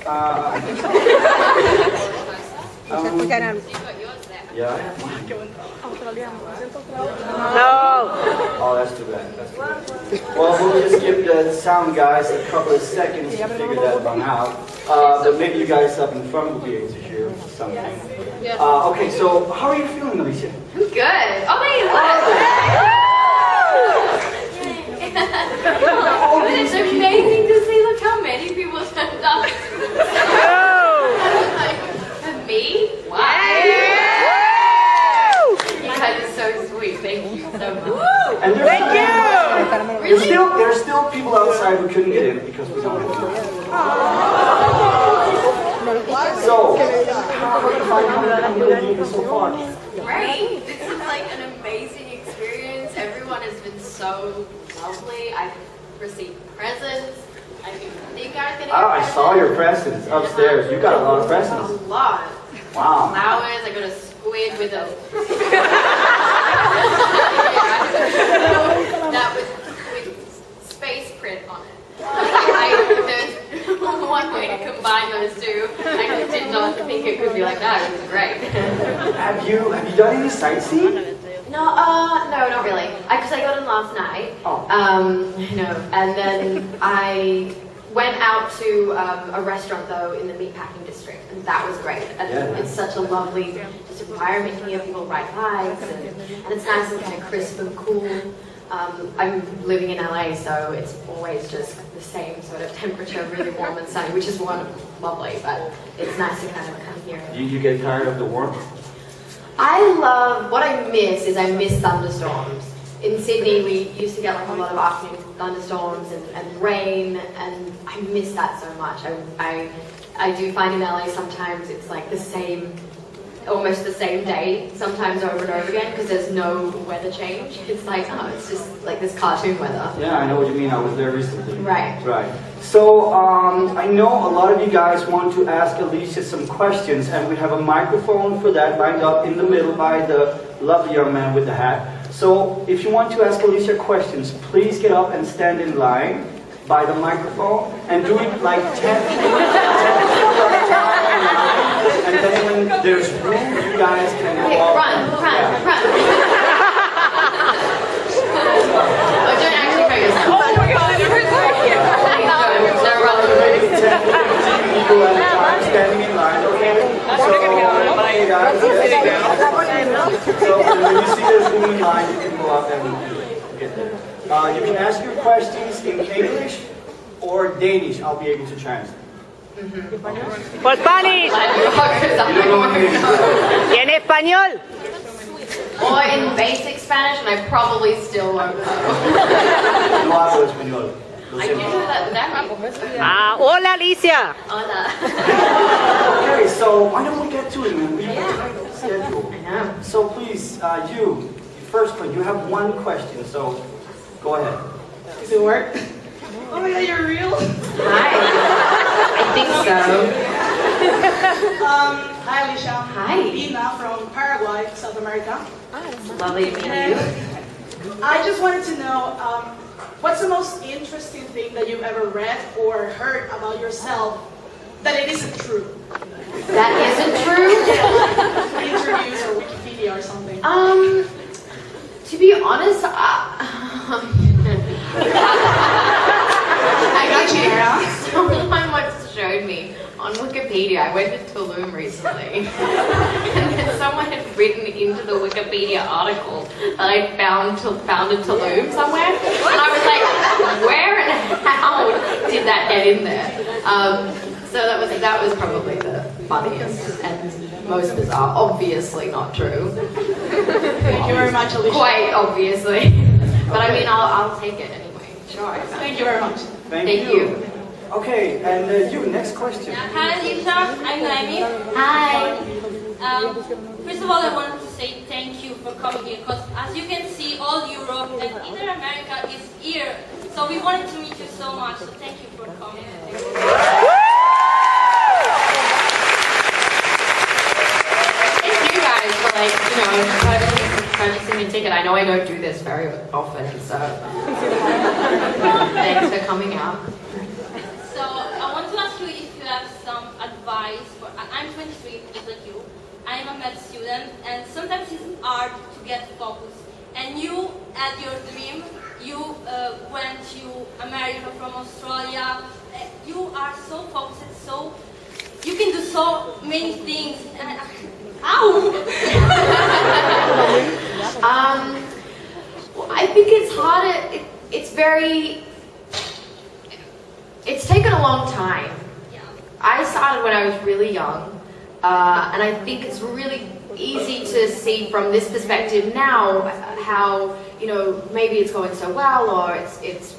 Yeah. No. Oh, that's too bad. That's too bad. Well, we'll just give the sound guys a couple of seconds to figure that one out. But maybe you guys up in front will be able to hear something. Okay, so how are you feeling, Alycia? I'm good. Oh my God! It's amazing to see. Look how many people turned up. For me? Wow. You guys are so sweet. Thank you so much. And there's still people outside who couldn't get in because we don't have to. So, how are you finding it so far? Great. This is like an amazing experience. Everyone has been so lovely. I've received presents. I think I was going to get I saw your presents upstairs. You got a lot of presents. A lot. Wow. Flowers. I got a squid with a... that with space print on it. There's one way to combine those two. I did not think it could be like that. It was great. Have you done any sightseeing? No, not really. Because I got in last night. Oh. And then I went out to a restaurant though in the meatpacking district, and that was great. And it's such a lovely just environment here. People ride bikes, and it's nice and kind of crisp and cool. I'm living in LA, so it's always just the same sort of temperature, really warm and sunny, which is lovely, but it's nice to kind of come here. You get tired of the warmth? What I miss thunderstorms. In Sydney, we used to get like a lot of afternoon thunderstorms and rain, and I miss that so much. I do find in LA sometimes it's like almost the same day, sometimes over and over again, because there's no weather change. It's like, it's just like this cartoon weather. Yeah, I know what you mean. I was there recently. Right. Right. So, I know a lot of you guys want to ask Alycia some questions, and we have a microphone for that lined up in the middle by the lovely young man with the hat. So, if you want to ask Alycia questions, please get up and stand in line by the microphone, and do it like 10 people at a time. And then when there's room, you guys can go up. Run. Oh, don't actually hurt yourself. Oh my God, it hurts so cute. Don't run. 10 people at a time standing in line, okay? So, okay guys, so when you see there's room in line, you can go up and get there. You can ask your questions in English or Danish. I'll be able to translate. Por Spanish. Y en español. Or in basic Spanish, and I probably still won't know. No hablo español. I do that. Hola, Alycia. Hola. Okay, so why don't we get to it, man? We have a tight schedule. I know. So please, you, first one, you have one question, so go ahead. Does it work? Oh my God, you're real? Hi. I think so. Hi, Alycia. Hi. Ina from Paraguay, South America. Lovely to meet you. I just wanted to know, what's the most interesting thing that you've ever read or heard about yourself that it isn't true? That isn't true? Interviews or Wikipedia or something. To be honest, someone once showed me on Wikipedia. I went to Tulum recently, and then someone had written into the Wikipedia article that I founded Tulum somewhere, and I was like, where and how did that get in there? So that was probably the funniest and most bizarre. Obviously not true. Thank you very much, Alycia. Quite obviously, but I mean I'll take it anyway. Sure. Thank you very much. Thank you. Okay, and you, next question. Hi, Alycia. I'm Naomi. Hi. First of all, I wanted to say thank you for coming here, because as you can see, all Europe and either America is here. So we wanted to meet you so much. So thank you for coming. Thank you guys for purchasing a ticket. I know I don't do this very often, so thanks for coming out. So I want to ask you if you have some advice. I'm 23, just like you. I'm a med student, and sometimes it's hard to get focused. And you had your dream. You went to America from Australia. You are so focused, so you can do so many things. Ow! Well, I think it's hard. It's taken a long time. Yeah. I started when I was really young, and I think it's really easy to see from this perspective now how, you know, maybe it's going so well, or it's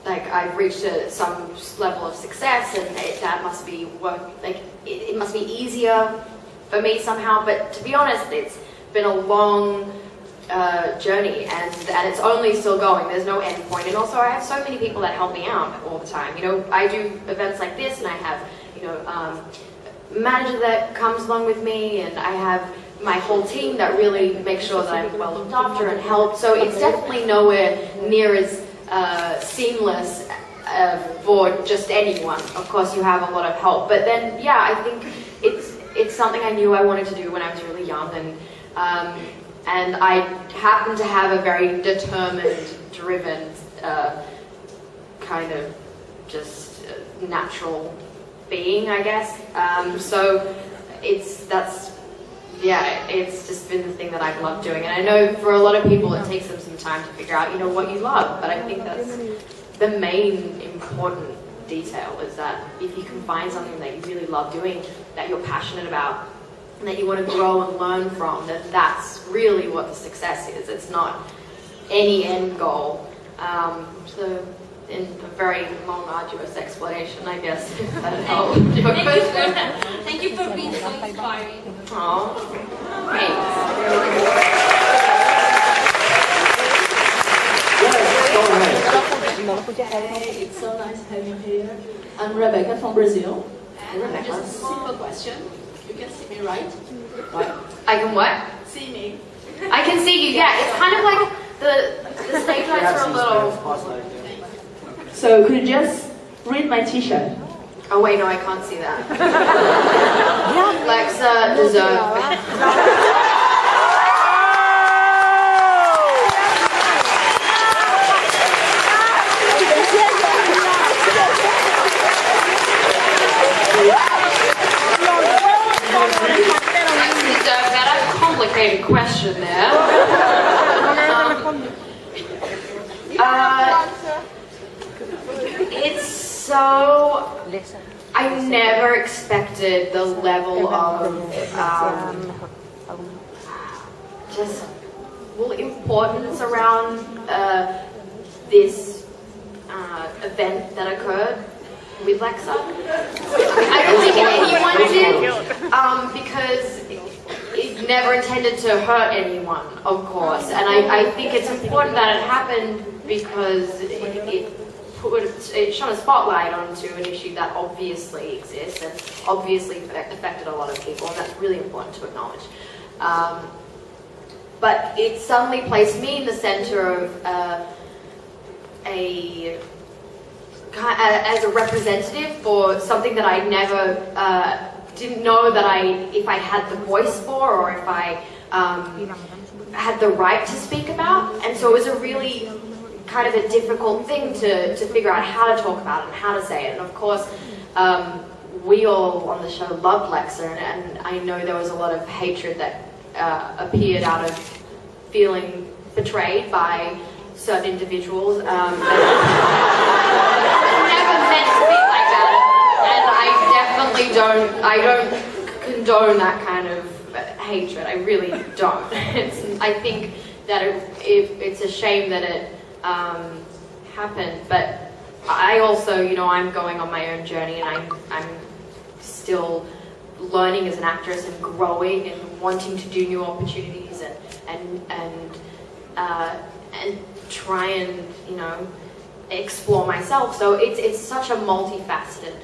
like I've reached some level of success, and that must be it must be easier for me somehow. But to be honest, it's been a long journey, and it's only still going. There's no end point. And also, I have so many people that help me out all the time. You know, I do events like this, and I have, you know, manager that comes along with me, and I have my whole team that really makes sure that I'm well looked after and helped. So it's definitely nowhere near as seamless for just anyone. Of course, you have a lot of help, but then, yeah, I think it's something I knew I wanted to do when I was really young, and I happen to have a very determined, driven, kind of just natural being, I guess. So it's just been the thing that I've loved doing. And I know for a lot of people it takes them some time to figure out, you know, what you love. But I think that's the main important detail, is that if you can find something that you really love doing, that you're passionate about, and that you want to grow and learn from, then that's really what the success is. It's not any end goal. So in a very long, arduous explanation, I guess, if that helped your question. Thank you for being so inspiring. Oh, thanks. Hey, it's so nice having you here. I'm Rebecca from Brazil. And just a simple question. You can see me, right? I can what? See me. I can see you, yeah. It's kind of like the stage lights are a little... So could you just read my t-shirt? Oh wait, no, I can't see that. Alexa, deserve. That's a complicated question there. It's so... I never expected the level of just importance around this event that occurred with Lexa. I don't think anyone did, because it never intended to hurt anyone, of course. And I think it's important that it happened because it shone a spotlight onto an issue that obviously exists and obviously affected a lot of people, and that's really important to acknowledge. But it suddenly placed me in the center of as a representative for something that I never didn't know that if I had the voice for, or if I had the right to speak about. And so it was a really kind of a difficult thing to figure out how to talk about it and how to say it. And of course, we all on the show loved Lexa, and I know there was a lot of hatred that appeared out of feeling betrayed by certain individuals. I never meant to speak like that, and I don't condone that kind of hatred. I really don't. I think that it's a shame that it happened, but I also, you know, I'm going on my own journey, and I'm still learning as an actress and growing and wanting to do new opportunities and try and, you know, explore myself. So it's such a multifaceted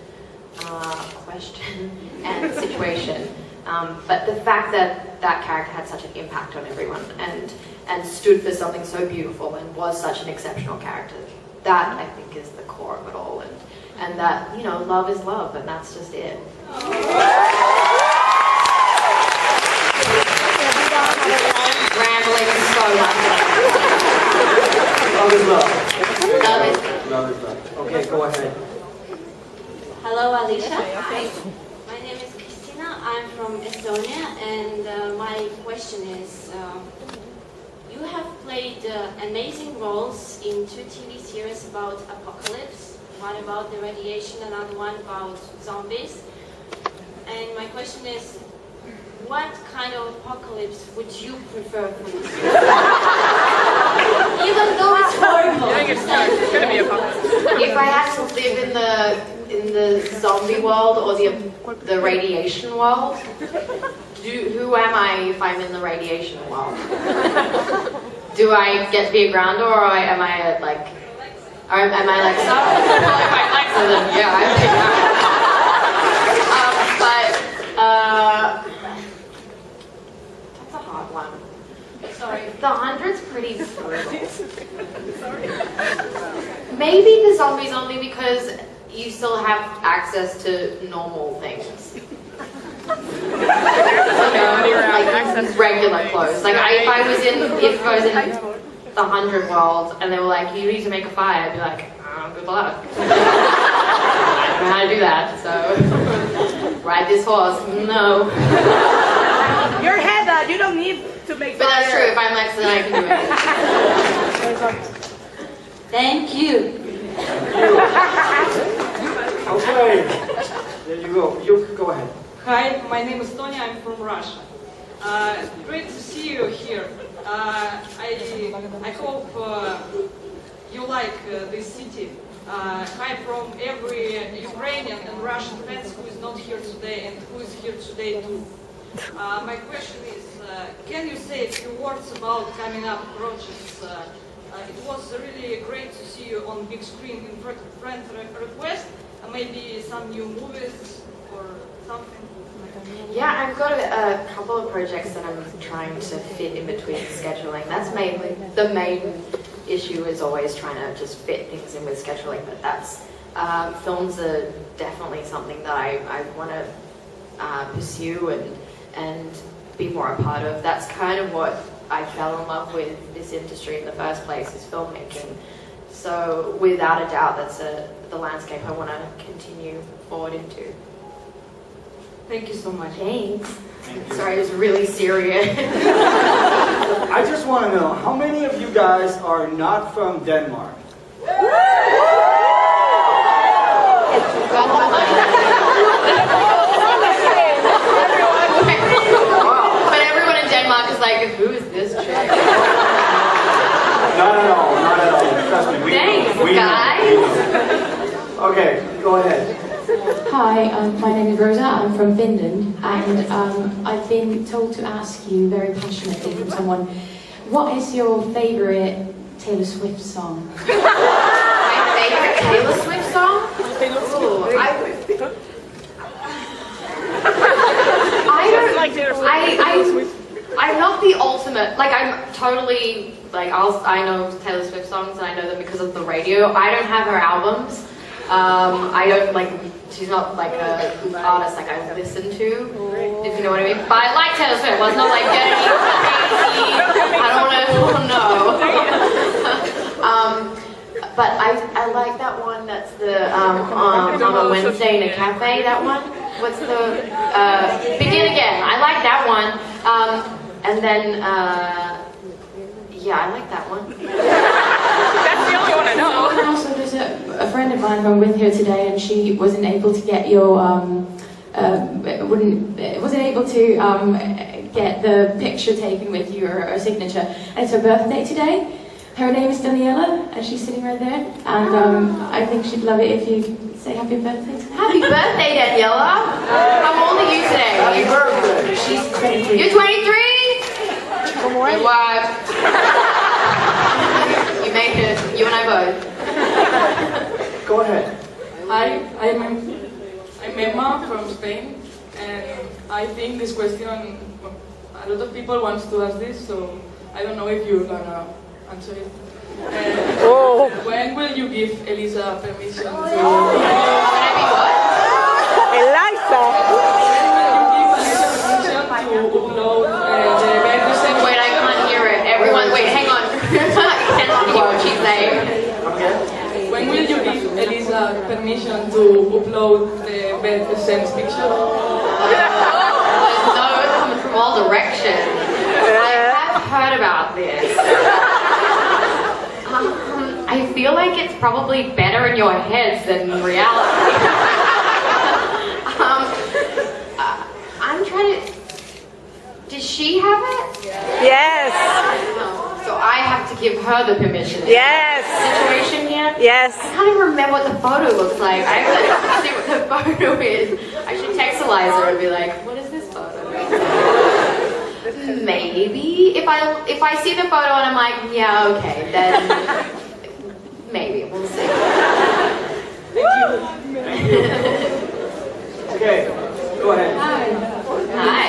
question and situation. But the fact that that character had such an impact on everyone and stood for something so beautiful and was such an exceptional character, that I think is the core of it all. and that, you know, love is love, and that's just it. Rambling so much. Love is love. Love is Love is love. Okay, go ahead. Hello, Alycia. Hi. My name is Christina. I'm from Estonia, and my question is, you have played amazing roles in 2 TV series about apocalypse, one about the radiation, another one about zombies. And my question is, what kind of apocalypse would you prefer for yourself? Even though it's horrible. It's gonna be a apocalypse. If I had to live in the zombie world or the radiation world, who am I if I'm in the radiation world? Do I get to be a grounder, or am I like, or am I Alexa? Well, if I'm Alexa, then yeah, I'm a that's a hard one. Sorry, the 100's pretty brutal. Maybe the zombies only because you still have access to normal things. Like regular clothes. Like if I was in the 100 world and they were like, you need to make a fire, I'd be like, oh, good luck. I don't know how to do that, so ride this horse. No. You're Heather, you don't need to make But that's true, if I'm Lex, then I can do it. Thank you. Okay. There you go. You go ahead. Hi, my name is Tony. I'm from Russia. Great to see you here. I hope you like this city. Hi from every Ukrainian and Russian fans who is not here today and who is here today too. My question is, can you say a few words about coming up projects? It was really great to see you on big screen in Friend Request. Maybe some new movies or something. Yeah, I've got a couple of projects that I'm trying to fit in between scheduling. That's mainly the main issue, is always trying to just fit things in with scheduling. But that's films are definitely something that I want to pursue and be more a part of. That's kind of what I fell in love with this industry in the first place, is filmmaking. So without a doubt, that's the landscape I want to continue forward into. Thank you so much. Thanks. Sorry, it was really serious. I just want to know, how many of you guys are not from Denmark? But everyone in Denmark is like, who is this chick? Not at all. Not at all. Trust me. Thanks, we guys. know. Okay, go ahead. Hi, my name is Rosa. I'm from Finland, and I've been told to ask you very passionately from someone, what is your favourite Taylor Swift song? My favorite Taylor Swift song? Ooh, I'm not the ultimate, like I'm totally, like I know Taylor Swift songs and I know them because of the radio. I don't have her albums. I don't like, she's not like a artist like I listen to, if you know what I mean. But I like Taylor Swift. It's not like getting crazy. I don't want to know. But I like that one that's the on a Wednesday in a cafe, that one. What's the Begin Again. I like that one. And then yeah, I like that one. That's the only one I know. And also, there's a friend of mine who I'm with here today, and she wasn't able to get your wasn't able to get the picture taken with you, or a signature. And it's her birthday today. Her name is Daniela, and she's sitting right there. And I think she'd love it if you say happy birthday to her. Happy birthday, Daniela. How old are you today? Happy birthday. She's 23. You're 23? Good wife. You made it. You and I both. Go ahead. Hi, I'm Emma from Spain, and I think this question, a lot of people want to ask this, so I don't know if you're gonna answer it. When will you give Alycia permission to... When I be what? Eliza. Upload the represent. Wait, I can't hear it. Everyone, wait, hang on. I cannot hear what she's saying. When will you give Alycia permission to upload the represent picture? No, it's coming from all directions. I have heard about this. I feel like it's probably better in your heads than in reality. I'm trying to... Does she have it? Yes. No. So I have to give her the permission. Yes. Situation here? Yes. I can't even remember what the photo looks like. I have to see what the photo is. I should text Eliza and be like, what is this photo? Maybe. If I see the photo and I'm like, yeah, okay, then maybe. We'll see. Okay, go ahead. Hi.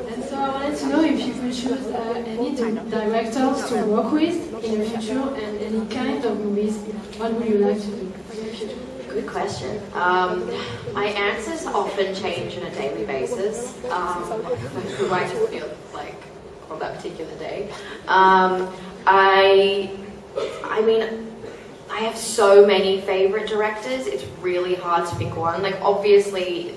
And so I wanted to know if you could choose any directors to work with in the future and any kind of movies, what would you like to do in the future? Good question. My answers often change on a daily basis. Who I just feel like on that particular day. I mean, I have so many favorite directors. It's really hard to pick one. Like obviously,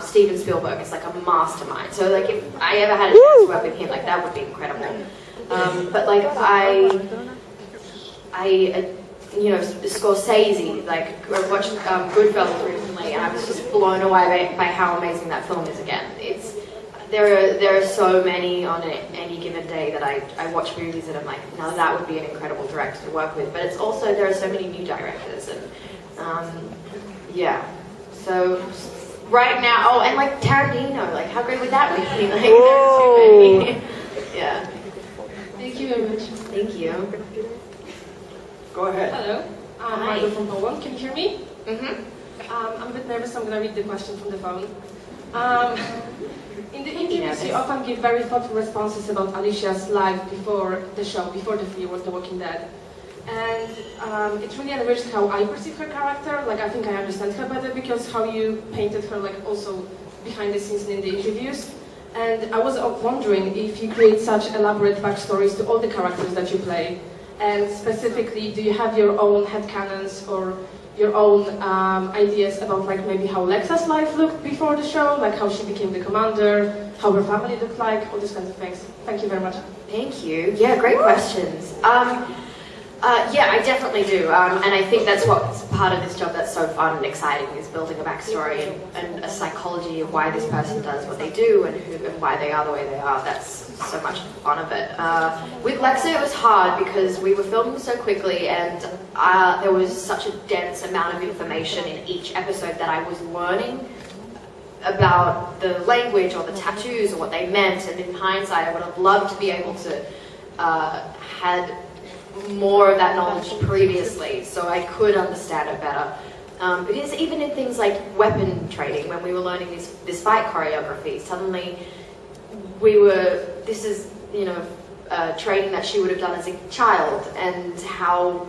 Steven Spielberg is like a mastermind. So like if I ever had a chance to work with him, like that would be incredible. But like you know, Scorsese, like I watched Goodfellas recently, and I was just blown away by how amazing that film is. Again, there are so many on any given day that I watch movies and I'm like, no, that would be an incredible director to work with. But it's also there are so many new directors and yeah. So right now, oh, and like Tarantino, like how great would that be? Like there's too many. Yeah. Thank you very much. Thank you. Go ahead. Hello, I'm Hi. Margo from Poland. Can you hear me? Mm-hmm. I'm a bit nervous, so I'm going to read the question from the phone. In the interviews, you often give very thoughtful responses about Alycia's life before the show, before the Walking Dead. And it really enriched how I perceive her character. Like, I think I understand her better because how you painted her, like, also behind the scenes and in the interviews. And I was wondering if you create such elaborate backstories to all the characters that you play. And specifically, do you have your own headcanons or your own ideas about like maybe how Lexa's life looked before the show, like how she became the commander, how her family looked like, all these kinds of things. Thank you very much. Thank you. Yeah, great questions. Yeah, I definitely do. And I think that's what's part of this job that's so fun and exciting is building a backstory and a psychology of why this person does what they do and why they are the way they are. That's so much fun of it. With Lexa, it was hard because we were filming so quickly and there was such a dense amount of information in each episode that I was learning about the language or the tattoos or what they meant. And in hindsight, I would have loved to be able to had more of that knowledge previously, so I could understand it better. Because even in things like weapon training, when we were learning this fight choreography, suddenly this is, you know, training that she would have done as a child and how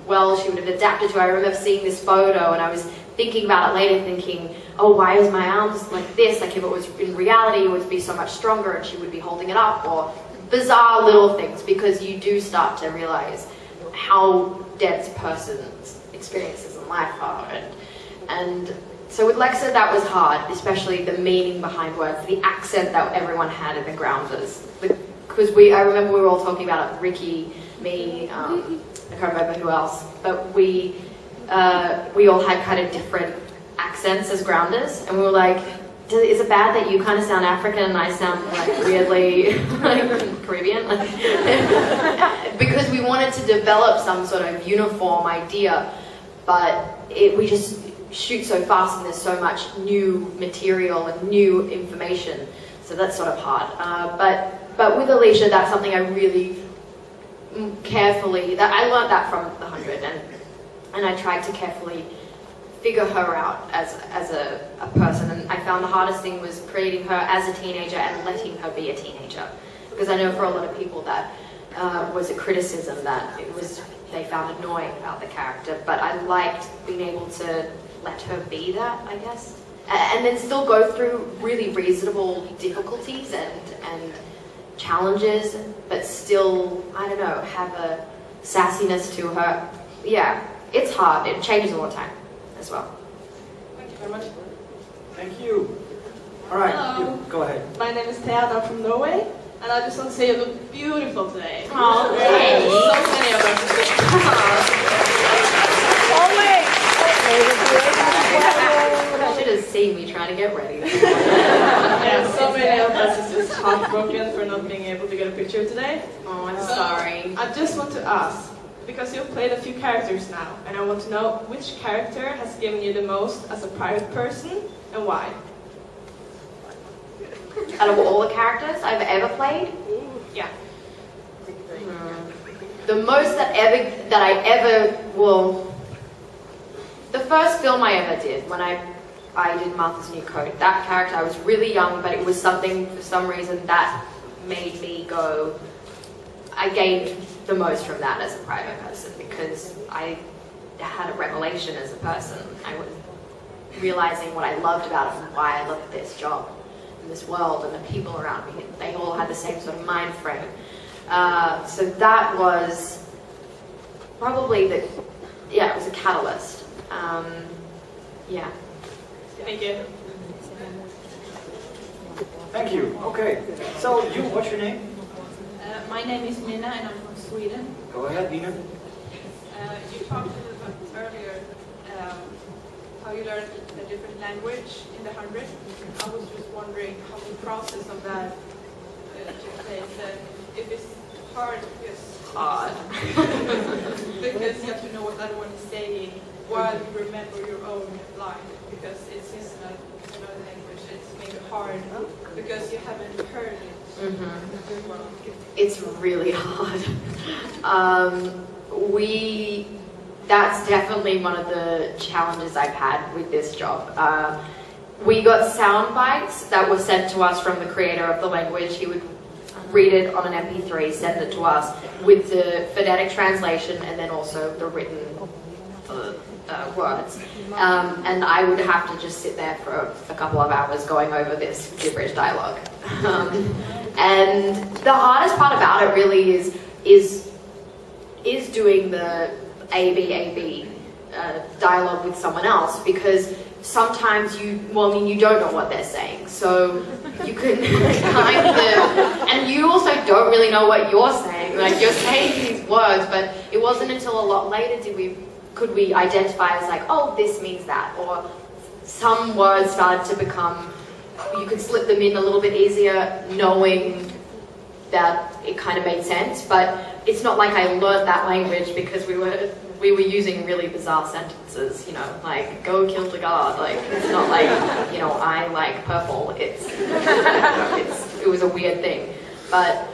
well she would have adapted to. I remember seeing this photo and I was thinking about it later, thinking, oh, why is my arms like this? Like if it was in reality, it would be so much stronger and she would be holding it up, or bizarre little things, because you do start to realize how dense a person's experiences in life are. And so with Lexa, that was hard, especially the meaning behind words, the accent that everyone had in the Grounders. Because I remember we were all talking about it, Ricky, me, I can't remember who else, but we all had kind of different accents as Grounders, and we were like, is it bad that you kind of sound African and I sound like weirdly like Caribbean? Because we wanted to develop some sort of uniform idea, but we just shoot so fast and there's so much new material and new information, so that's sort of hard. But with Alycia, that's something I really carefully, I learned that from The 100, and I tried to carefully figure her out as a person, and I found the hardest thing was creating her as a teenager and letting her be a teenager, because I know for a lot of people that was a criticism that they found annoying about the character, but I liked being able to let her be that, I guess. And then still go through really reasonable difficulties and challenges, but still, I don't know, have a sassiness to her. Yeah, it's hard. It changes all the time as well. Thank you very much. Thank you. All right, Hello. go ahead. My name is Thea, I'm from Norway, and I just want to say you look beautiful today. Oh, thanks. thanks. So many of us. You should have seen me trying to get ready. Yeah, so many of us is just heartbroken for not being able to get a picture today. Oh, I'm sorry. I just want to ask, because you've played a few characters now, and I want to know which character has given you the most as a private person, and why? Out of all the characters I've ever played, Yeah. the most the first film I ever did, when I did Martha's New Coat, that character, I was really young, but it was something, for some reason, that made me go, I gained the most from that as a private person, because I had a revelation as a person. I was realizing what I loved about it and why I loved this job, and this world, and the people around me. They all had the same sort of mind frame. So that was probably it was a catalyst. Yeah. Thank you. Thank you. Okay. So, what's your name? My name is Nina and I'm from Sweden. Go ahead, Nina. You talked a little bit earlier how you learned a different language in the 100. I was just wondering how the process of that took place. If it's hard, because you have to know what the other one is saying while you remember your own line, because it's another language. It's maybe hard because you haven't heard it. It's really hard. That's definitely one of the challenges I've had with this job. We got sound bites that were sent to us from the creator of the language. He would read it on an MP3, send it to us with the phonetic translation and then also the written words. And I would have to just sit there for a couple of hours going over this gibberish dialogue. And the hardest part about it really is doing the A-B dialogue with someone else, because sometimes you don't know what they're saying, so you can kind of, and you also don't really know what you're saying, like you're saying these words, but it wasn't until a lot later could we identify as like, oh, this means that, or some words started to become, you could slip them in a little bit easier knowing that it kind of made sense, but it's not like I learned that language because we were using really bizarre sentences, like, go kill the guard, like, it's not like, I like purple, it was a weird thing, but,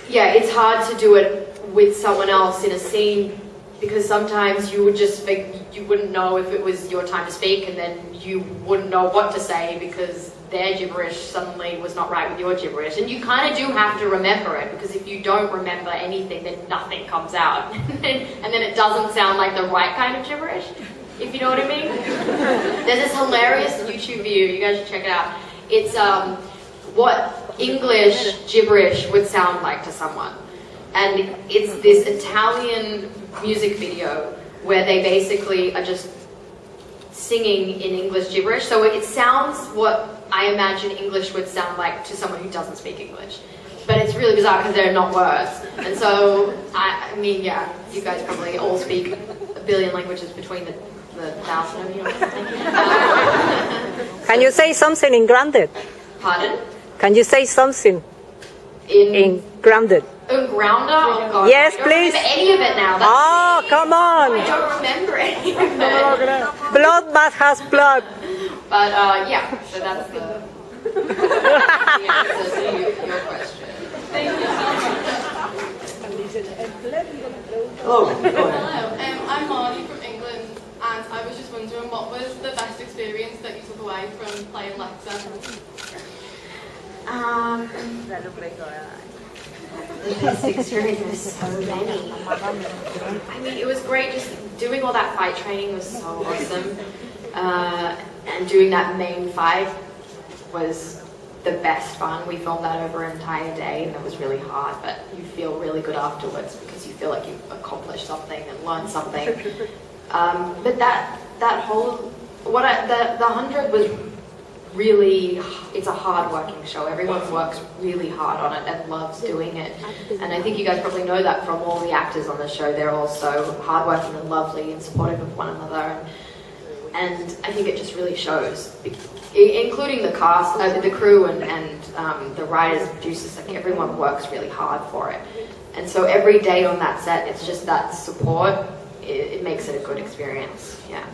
yeah, it's hard to do it with someone else in a scene, because sometimes you would just think, you wouldn't know if it was your time to speak, and then you wouldn't know what to say because their gibberish suddenly was not right with your gibberish. And you kind of do have to remember it, because if you don't remember anything, then nothing comes out. And then it doesn't sound like the right kind of gibberish, if you know what I mean. There's this hilarious YouTube video, you guys should check it out. It's what English gibberish would sound like to someone. And it's this Italian music video where they basically are just singing in English gibberish. So it sounds what I imagine English would sound like to someone who doesn't speak English. But it's really bizarre because they're not words. And so, I mean, yeah, you guys probably all speak a billion languages between the 1,000 of you. Can you say something in grounded? Pardon? Can you say something in grounded? Grounder? Oh God, yes, I don't please. remember any of it now. Oh, come on. I don't remember any of it. Blood must has blood. But yeah, so that's the answer to your question. Thank you so much. Hello. Go ahead. Hello, I'm Marley from England, and I was just wondering, what was the best experience that you took away from playing Lexa? the best experience. There's so many. I mean, it was great. Just doing all that fight training was so awesome. And doing that main fight was the best fun. We filmed that over an entire day, and it was really hard, but you feel really good afterwards because you feel like you've accomplished something and learned something. But that whole the 100 was really, it's a hard-working show. Everyone works really hard on it and loves doing it. And I think you guys probably know that from all the actors on the show. They're all so hard-working and lovely and supportive of one another. And I think it just really shows, including the cast, the crew and the writers, producers. Like, everyone works really hard for it. And so every day on that set, it's just that support. It makes it a good experience. Yeah.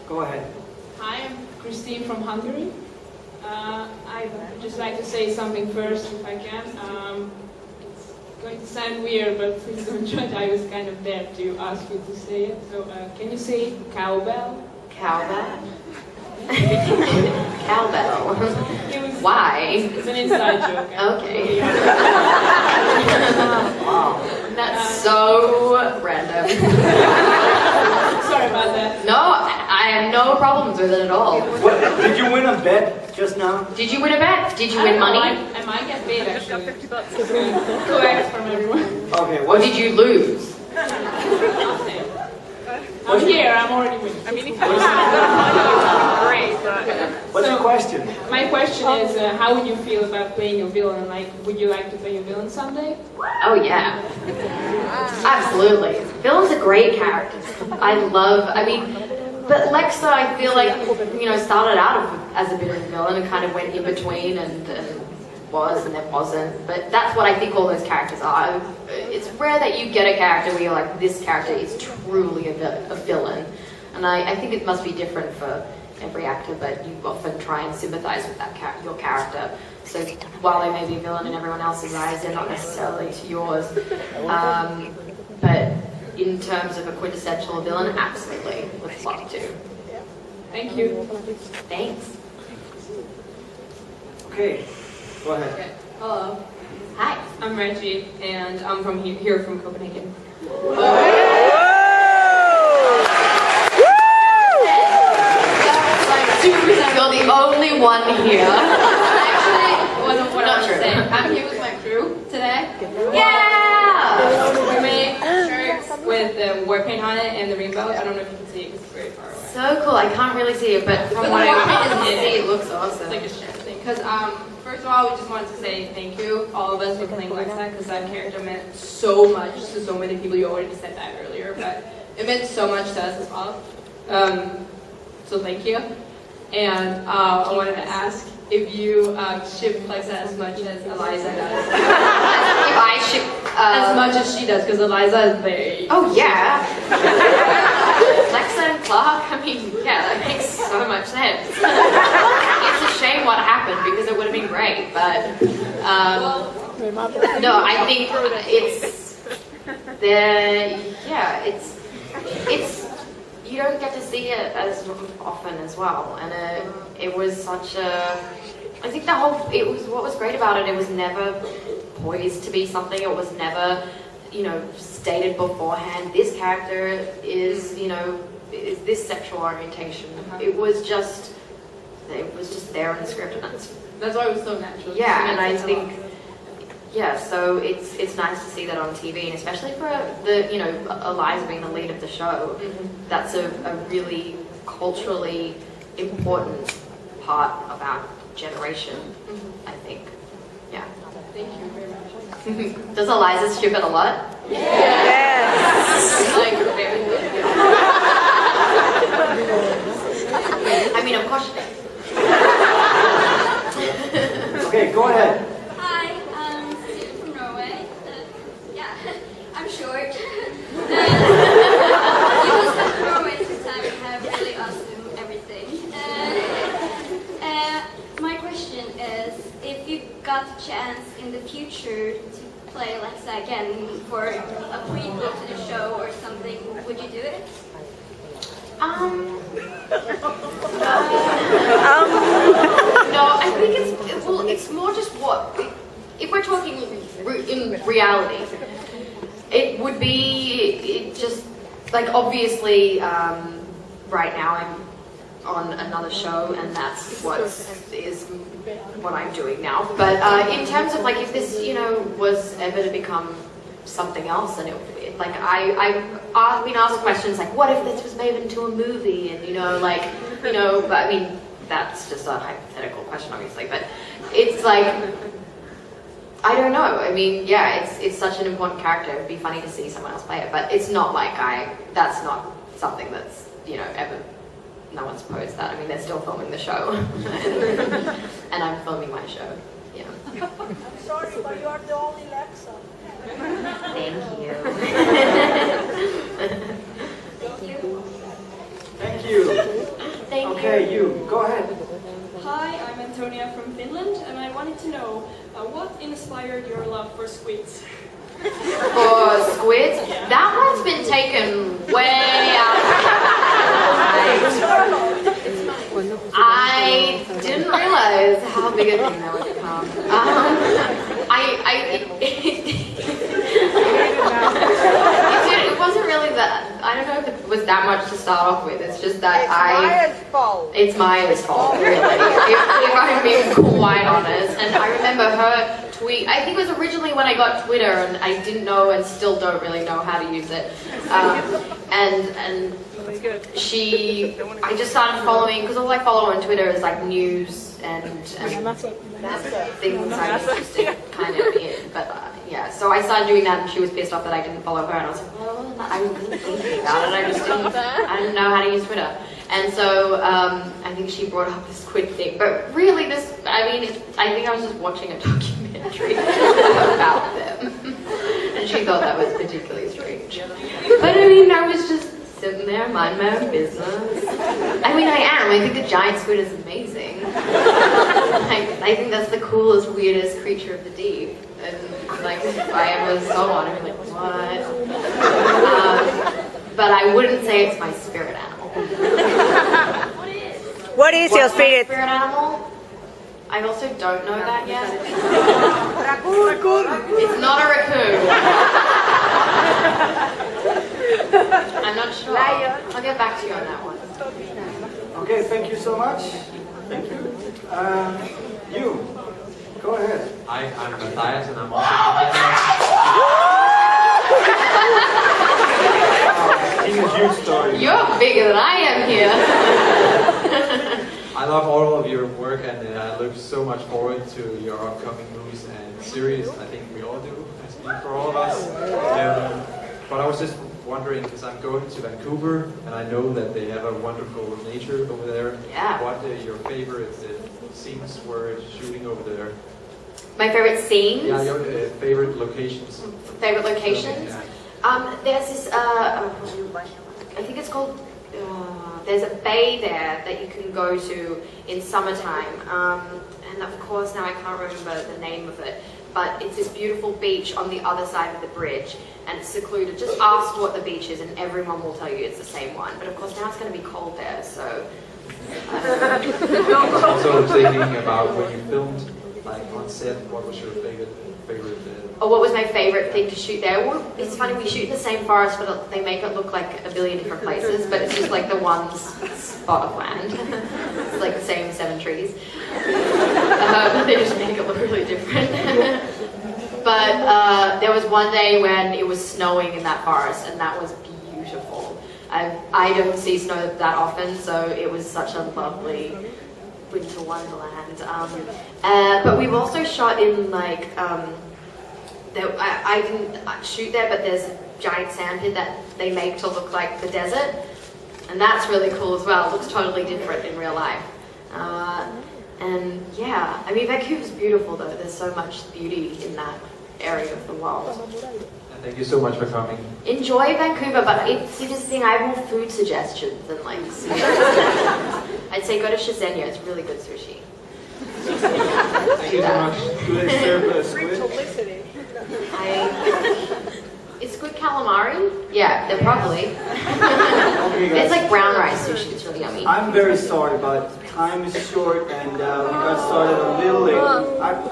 Go ahead. Hi, I'm Christine from Hungary. I'd just like to say something first, if I can. It's going to sound weird, but please don't judge. I was kind of there to ask you to say it. So, can you say cowbell? Cowbell? Cowbell? Why? It's an inside joke. Okay. Wow. That's so random. Sorry about that. No, I have no problems with it at all. What, did you win a bet just now? Did you win a bet? Did you win money? I might get paid, actually. Collect from everyone. Okay, what did you lose? I'm here, I'm already winning. I mean, if you great. What's your question? My question is, how would you feel about playing a villain? Like, would you like to play a villain someday? Oh yeah, absolutely. Villains are great characters. I mean, but Lexa, I feel like, started out as a bit of a villain and kind of went in between and was and then wasn't. But that's what I think all those characters are. It's rare that you get a character where you're like, this character is truly a villain. And I think it must be different for every actor, but you often try and sympathize with that your character. So while they may be a villain in everyone else's eyes, they're not necessarily to yours. But in terms of a quintessential villain, absolutely, would love to. Thank you. Thanks. Okay, go ahead. Hello. Hi. I'm Reggie, and I'm from here from Copenhagen. You're the only one here. Actually, wasn't what I was true. saying. I'm here with my crew today. Yeah! We made shirts with the war paint on it and the rainbow. I don't know if you can see it because it's very far away. So cool. I can't really see it, but from what I can see, it looks awesome. It's like a shirt thing. Because first of all, we just wanted to say thank you, all of us, for playing Alexa, because that character meant so much to so many people. You already said that earlier, but it meant so much to us as well. So thank you. And I wanted to ask if you ship Alexa as much as Eliza does. If I ship as much as she does, because Eliza is very... Oh yeah. Lexa and Clark, I mean, yeah, that makes so much sense. It's a shame what happened because it would have been great, but no, I think it's you don't get to see it as often as well, and it was such a. I think what was great about it. It was never poised to be something. It was never, stated beforehand. This character is, is this sexual orientation. It was just there in the script, and that's why it was so natural. Yeah, and I think. Yeah, so it's nice to see that on TV, and especially for Eliza being the lead of the show. Mm-hmm. That's a really culturally important part of our generation, I think. Yeah. Thank you very much. Does Eliza ship it a lot? Yes. I mean, of course. Okay, go ahead. I'm short. You must have Norway since I have really awesome everything. My question is, if you got the chance in the future to play Alexa again for a prequel to the show or something, would you do it? No, I think it's more just what, if we're talking in reality, it would be just, like, obviously, right now I'm on another show, and that's what I'm doing now. But in terms of, like, if this, you know, was ever to become something else, and like, I've been asked questions like, what if this was made into a movie, and, you know, like, you know, but I mean, that's just a hypothetical question, obviously, but it's like, I don't know. I mean, yeah, it's such an important character. It'd be funny to see someone else play it, but it's not like that's not something that's, you know, ever, no one's posed that. I mean, they're still filming the show, and I'm filming my show, yeah. I'm sorry, but you are the only Alexa. Thank you. Thank you. Okay, you, go ahead. Hi, I'm Antonia from Finland, and I wanted to know what inspired your love for squids? For squids? Yeah. That one's been taken way out of I didn't realize how big a thing that would become. It wasn't really that. I don't know if it was that much to start off with. It's just that It's Maya's fault, really. if I'm being quite honest. And I remember her tweet. I think it was originally when I got Twitter, and I didn't know and still don't really know how to use it. And I just started following, because all I follow on Twitter is like news and things I'm interested kind of in. But yeah, so I started doing that, and she was pissed off that I didn't follow her, and I was like, well, I wasn't thinking about it. I didn't know how to use Twitter. And so I think she brought up this squid thing. But really, I think I was just watching a documentary about them. And she thought that was particularly strange. But I mean, I was just sitting there, mind my own business. I mean, I am. I think the giant squid is amazing. I think that's the coolest, weirdest creature of the deep. And like, if I ever saw one, I'd be like, what? But I wouldn't say it's my spirit animal. What is your spirit? Spirit animal? I also don't know that yet. Raccoon. It's not a raccoon. I'm not sure. I'll get back to you on that one. Okay, thank you so much. Thank you. You, go ahead. Hi, I'm Matthias, and I'm also from It's a huge story. You're bigger than I am here. I love all of your work, and I look so much forward to your upcoming movies and series. I think we all do. I speak for all of us. But I was just wondering, because I'm going to Vancouver, and I know that they have a wonderful nature over there. Yeah. What are your favorite scenes were shooting over there? My favorite scenes? Yeah, your favorite locations. Favorite locations? Yeah. There's this, I think it's called, there's a bay there that you can go to in summertime. And of course now I can't remember the name of it, but it's this beautiful beach on the other side of the bridge, and it's secluded. Just ask what the beach is and everyone will tell you it's the same one. But of course now it's going to be cold there, so... Also thinking about when you filmed, like on set, what was your favorite Oh, what was my favorite thing to shoot there? Well, it's funny, we shoot in the same forest, but they make it look like a billion different places, but it's just like the one spot of land. It's like the same 7 trees. They just make it look really different. But there was one day when it was snowing in that forest, and that was beautiful. I don't see snow that often, so it was such a lovely winter wonderland. But we've also shot in like, I didn't shoot there, but there's a giant sandpit that they make to look like the desert, and that's really cool as well. It looks totally different in real life. And yeah, I mean, Vancouver's beautiful though. There's so much beauty in that area of the world. And thank you so much for coming. Enjoy Vancouver, but see, this thing, I have more food suggestions than like sushi. I'd say go to Shizenya, it's really good sushi. Thank you so much. Do they serve squid? Is squid calamari? Yeah, they're probably. It's like brown rice sushi, it's really yummy. I'm very sorry, but time is short and we got started a little late.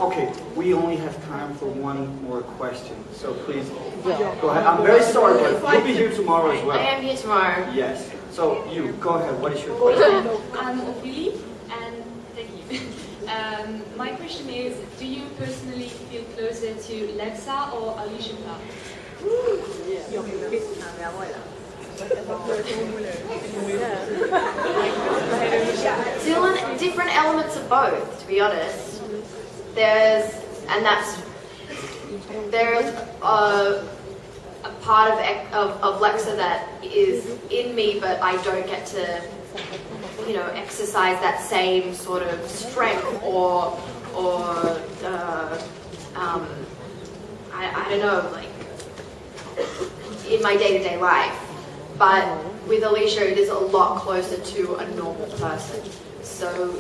Okay, we only have time for one more question, so please go ahead. I'm very sorry, but you'll be here tomorrow as well. I am here tomorrow. Yes. So you, go ahead. What is your question? I'm Ophelie, and thank you. My question is, do you personally feel closer to Alycia or Alycia? Different elements of both, to be honest. There's a part of Lexa that is in me, but I don't get to, you know, exercise that same sort of strength or I don't know, like in my day-to-day life. But with Alycia, it is a lot closer to a normal person. So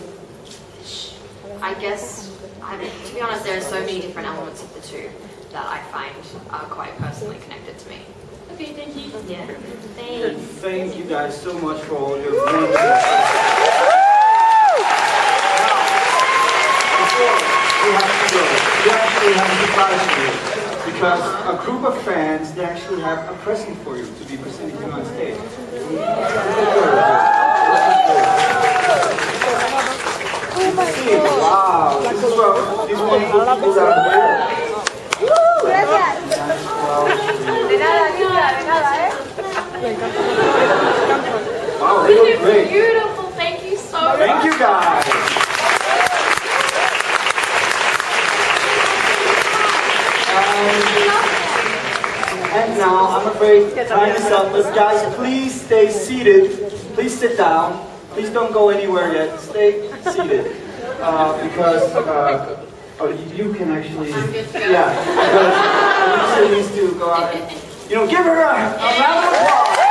I guess, to be honest, there are so many different elements of the two that I find are quite personally connected to me. Okay, thank you. Yeah, thanks. Thank you guys so much for all your wonderful. Before we have to go, we actually have a surprise for you. Because a group of fans, they actually have a present for you to be presented here on stage. Wow, this is from these wonderful people out there. Wow, they look great. Beautiful, thank you so much. Thank you guys. And now, I'm afraid time is up, but guys, please stay seated. Please sit down. Please don't go anywhere yet. Stay seated. Because you can actually, yeah, because Alycia needs to go out and, you know, give her a round of applause.